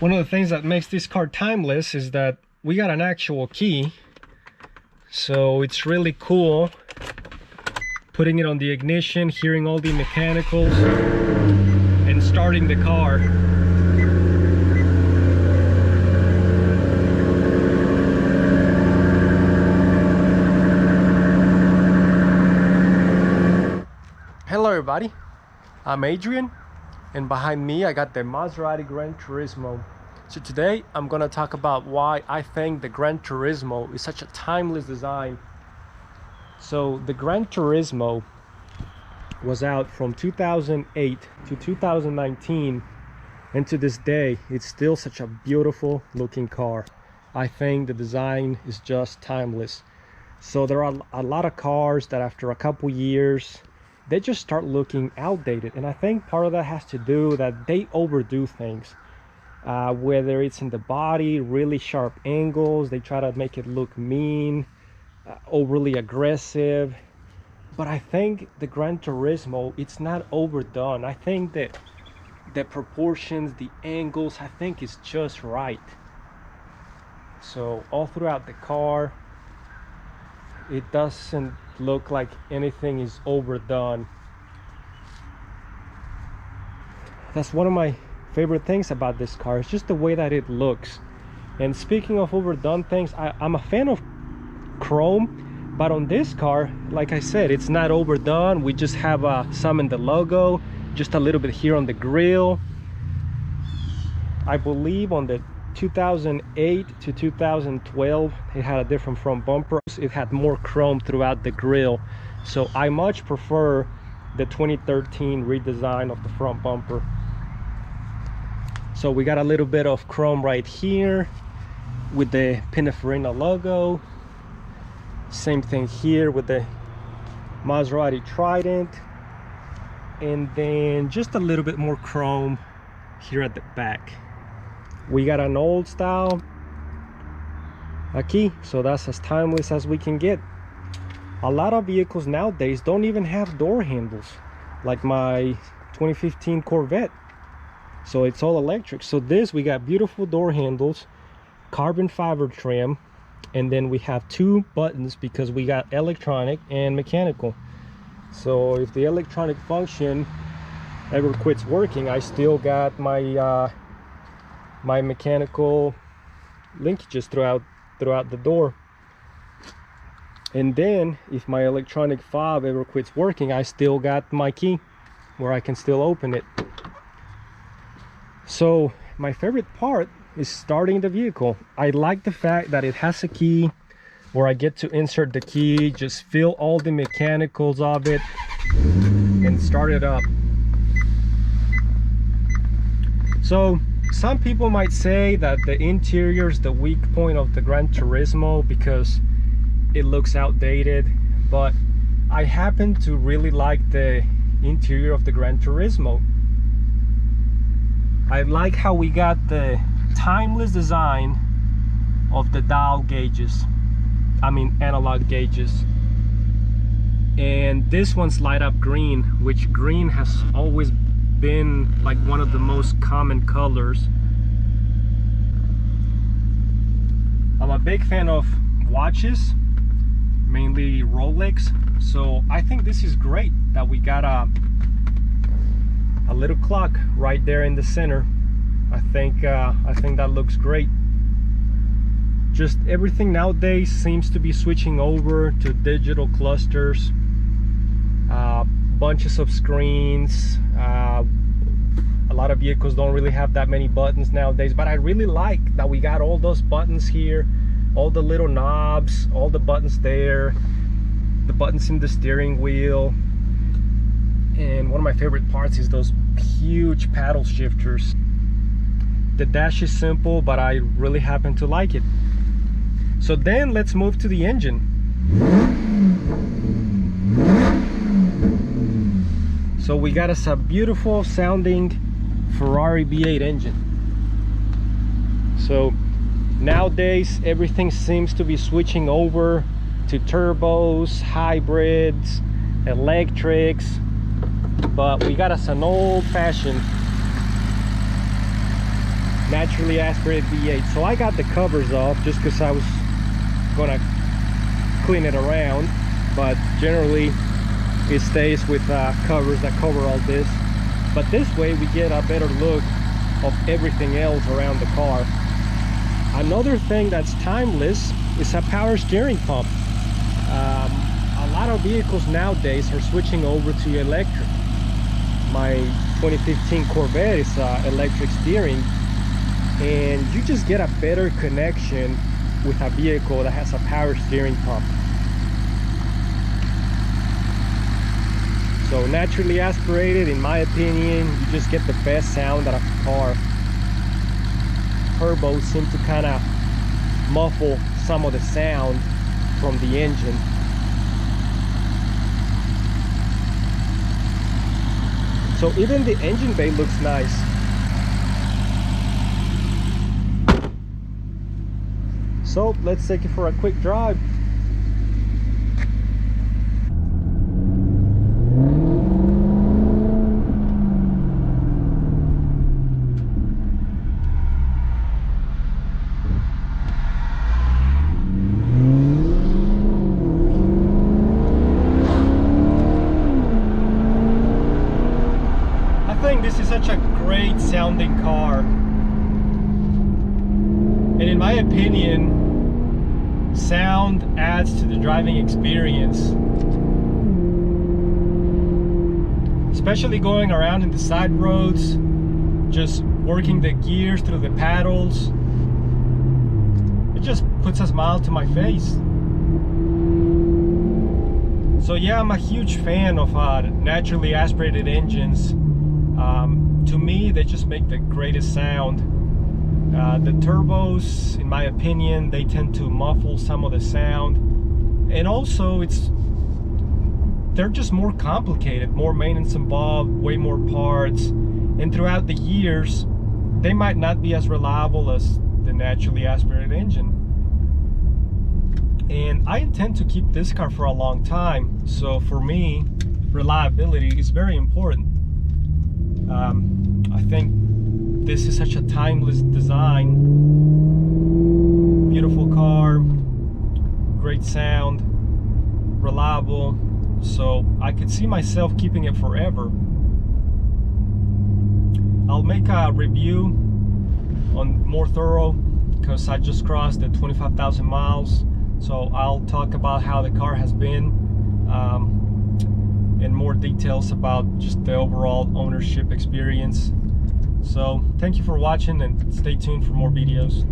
One of the things that makes this car timeless is that we got an actual key. So it's really cool putting it on the ignition, hearing all the mechanicals, and starting the car. Hello everybody, I'm Adrian, and behind me I got the Maserati Granturismo. So today I'm gonna talk about why I think the Granturismo is such a timeless design. So the Granturismo was out from 2008 to 2019, and to this day it's still such a beautiful looking car. I think the design is just timeless. So there are a lot of cars that after a couple years they just start looking outdated, and I think part of that has to do that they overdo things, whether it's in the body, really sharp angles, they try to make it look mean, overly aggressive. But I think the Granturismo, it's not overdone. I think that the proportions, the angles, I think it's just right. So all throughout the car it doesn't look like anything is overdone. That's one of my favorite things about this car. It's just the way that it looks. And speaking of overdone things, I'm a fan of chrome, but on this car, like I said, it's not overdone. We just have some in the logo, just a little bit here on the grille. I believe on the 2008 to 2012 it had a different front bumper. It had more chrome throughout the grille, so I much prefer the 2013 redesign of the front bumper. So we got a little bit of chrome right here with the Pininfarina logo. Same thing here with the Maserati Trident, and then just a little bit more chrome here at the back. We got an old style key, so that's as timeless as we can get. A lot of vehicles nowadays don't even have door handles, like my 2015 Corvette. So it's all electric. So this, we got beautiful door handles, carbon fiber trim, and then we have two buttons because we got electronic and mechanical. So if the electronic function ever quits working, I still got my my mechanical linkages throughout the door. And then if my electronic fob ever quits working, I still got my key where I can still open it. So my favorite part is starting the vehicle. I like the fact that it has a key where I get to insert the key, just feel all the mechanicals of it, and start it up. So some people might say that the interior is the weak point of the Granturismo because it looks outdated, but I happen to really like the interior of the Granturismo. I like how we got the timeless design of the dial gauges, I mean analog gauges, and this one's light up green, which green has always been like one of the most common colors. I'm a big fan of watches, mainly Rolex, so I think this is great that we got a little clock right there in the center. I think that looks great. Just everything nowadays seems to be switching over to digital clusters, bunches of screens. A lot of vehicles don't really have that many buttons nowadays, but I really like that we got all those buttons here, all the little knobs, all the buttons there, the buttons in the steering wheel. And one of my favorite parts is those huge paddle shifters. The dash is simple, but I really happen to like it. So then let's move to the engine. So we got us a beautiful sounding Ferrari V8 engine. So nowadays everything seems to be switching over to turbos, hybrids, electrics, but we got us an old-fashioned naturally aspirated V8. So I got the covers off just because I was gonna clean it around, but generally it stays with covers that cover all this. But this way we get a better look of everything else around the car. Another thing that's timeless is a power steering pump. A lot of vehicles nowadays are switching over to electric. My 2015 Corvette is electric steering, and you just get a better connection with a vehicle that has a power steering pump. So naturally aspirated, in my opinion, you just get the best sound out of the car. Turbos seem to kind of muffle some of the sound from the engine. So even the engine bay looks nice. So let's take it for a quick drive. I think this is such a great sounding car, and in my opinion, sound adds to the driving experience, especially going around in the side roads, just working the gears through the paddles. It just puts a smile to my face. So yeah, I'm a huge fan of naturally aspirated engines. To me, they just make the greatest sound. The turbos, in my opinion, they tend to muffle some of the sound, and also they're just more complicated, more maintenance involved, way more parts, and throughout the years they might not be as reliable as the naturally aspirated engine. And I intend to keep this car for a long time, so for me, reliability is very important. I think this is such a timeless design. Beautiful car, great sound, reliable, so I could see myself keeping it forever. I'll make a review on more thorough because I just crossed the 25,000 miles, so I'll talk about how the car has been, and more details about just the overall ownership experience. So thank you for watching, and stay tuned for more videos.